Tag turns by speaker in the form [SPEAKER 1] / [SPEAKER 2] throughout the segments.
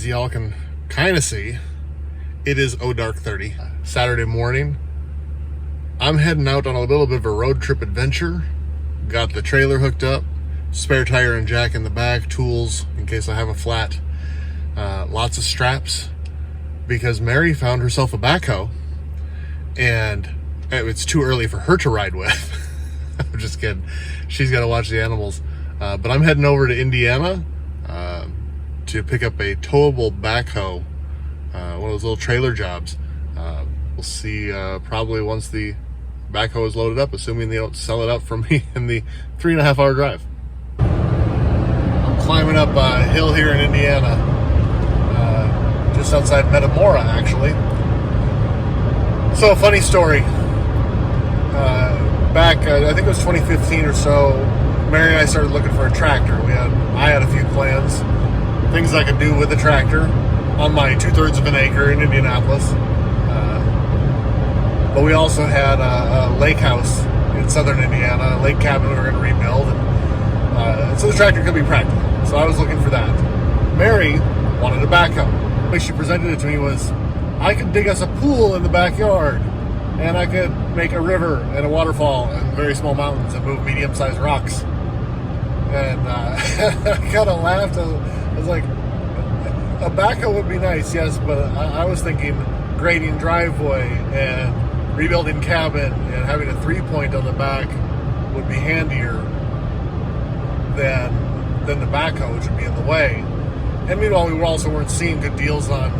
[SPEAKER 1] as y'all can kind of see, it is dark 30. Saturday morning. I'm heading out on a little bit of a road trip adventure. Got the trailer hooked up, spare tire and jack in the back, tools in case I have a flat, lots of straps, because Mary found herself a backhoe, and it's too early for her to ride with. I'm just kidding. She's got to watch the animals. But I'm heading over to Indiana to pick up a towable backhoe, one of those little trailer jobs. We'll see probably once the backhoe is loaded up, assuming they don't sell it out for me in the 3.5 hour drive. I'm climbing up a hill here in Indiana, just outside Metamora, actually. So, a funny story. Back, I think it was 2015 or so, Mary and I started looking for a tractor. I had a few plans, things I could do with a tractor on my 2/3 of an acre in Indianapolis. But we also had a lake house in southern Indiana, a lake cabin we were going to rebuild. And so the tractor could be practical. So I was looking for that. Mary wanted a backhoe. The way she presented it to me was, I could dig us a pool in the backyard, and I could make a river and a waterfall and very small mountains and move medium-sized rocks. And I kind of laughed. I was like, a backhoe would be nice, yes, but I was thinking grading driveway and rebuilding cabin and having a 3-point on the back would be handier than the backhoe, which would be in the way. And meanwhile, we also weren't seeing good deals on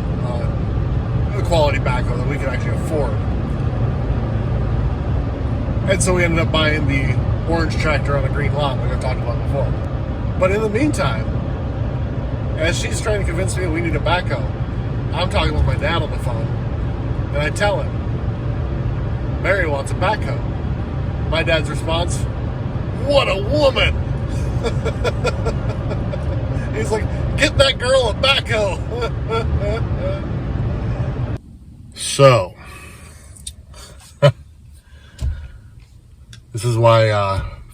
[SPEAKER 1] a quality backhoe that we could actually afford. And so we ended up buying the orange tractor on a green lot, like I've talked about before. But in the meantime, as she's trying to convince me we need a backhoe, I'm talking with my dad on the phone, and I tell him, Mary wants a backhoe. My dad's response, what a woman! He's like, get that girl a backhoe! So, this is why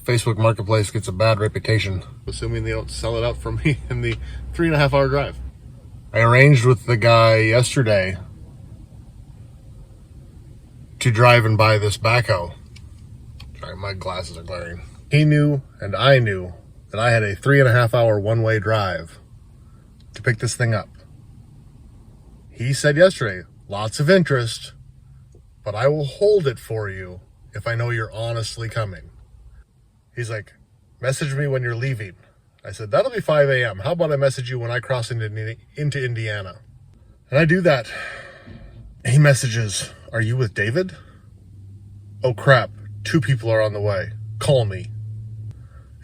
[SPEAKER 1] Facebook Marketplace gets a bad reputation, assuming they don't sell it out for me in the 3.5 hour drive. I arranged with the guy yesterday to drive and buy this backhoe. Sorry, my glasses are glaring. He knew and I knew that I had a 3.5 hour one-way drive to pick this thing up. He said yesterday, lots of interest, but I will hold it for you if I know you're honestly coming. He's like, message me when you're leaving. I said, that'll be 5 a.m. How about I message you when I cross into Indiana? And I do that. He messages, are you with David? Oh crap, 2 people are on the way. Call me.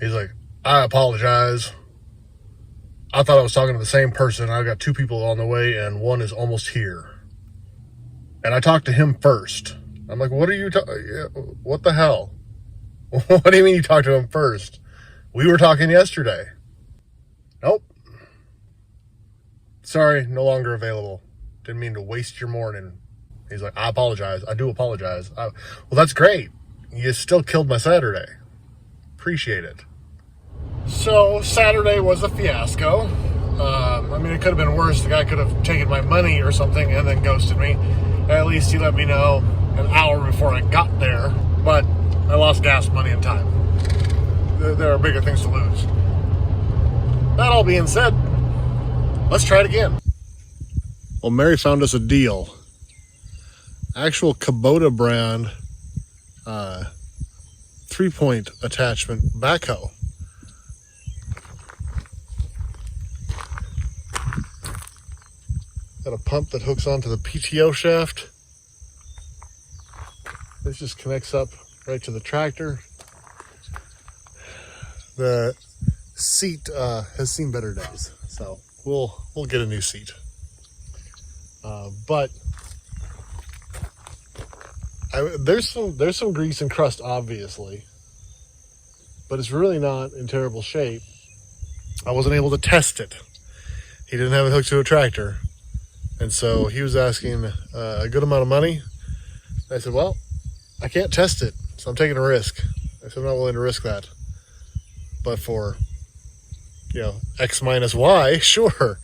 [SPEAKER 1] He's like, I apologize. I thought I was talking to the same person. I've got 2 people on the way and one is almost here. And I talked to him first. I'm like, what the hell? What do you mean you talked to him first? We were talking yesterday. Nope. Sorry, no longer available. Didn't mean to waste your morning. He's like, I apologize. I do apologize. Well, that's great. You still killed my Saturday. Appreciate it. So, Saturday was a fiasco. I mean, it could have been worse. The guy could have taken my money or something and then ghosted me. At least he let me know an hour before I got there. But I lost gas money and time. There are bigger things to lose. That all being said, let's try it again. Well, Mary found us a deal. Actual Kubota brand 3-point attachment backhoe. Got a pump that hooks onto the PTO shaft. This just connects up right to the tractor. The seat has seen better days, so we'll get a new seat. But there's some grease and crust, obviously, but it's really not in terrible shape. I wasn't able to test it. He didn't have it hooked to a tractor, and so he was asking a good amount of money. I said, well, I can't test it, so I'm taking a risk. I said, I'm not willing to risk that. But for, X minus Y, sure.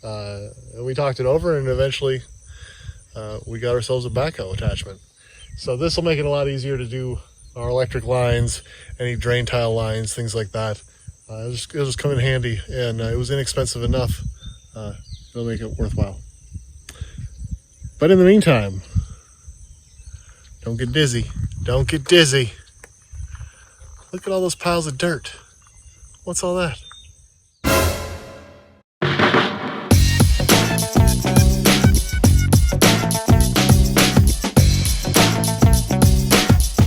[SPEAKER 1] And we talked it over, and eventually we got ourselves a backhoe attachment. So this will make it a lot easier to do our electric lines, any drain tile lines, things like that. It'll just come in handy, and it was inexpensive enough. It'll make it worthwhile. But in the meantime, don't get dizzy. Don't get dizzy. Look at all those piles of dirt. What's all that?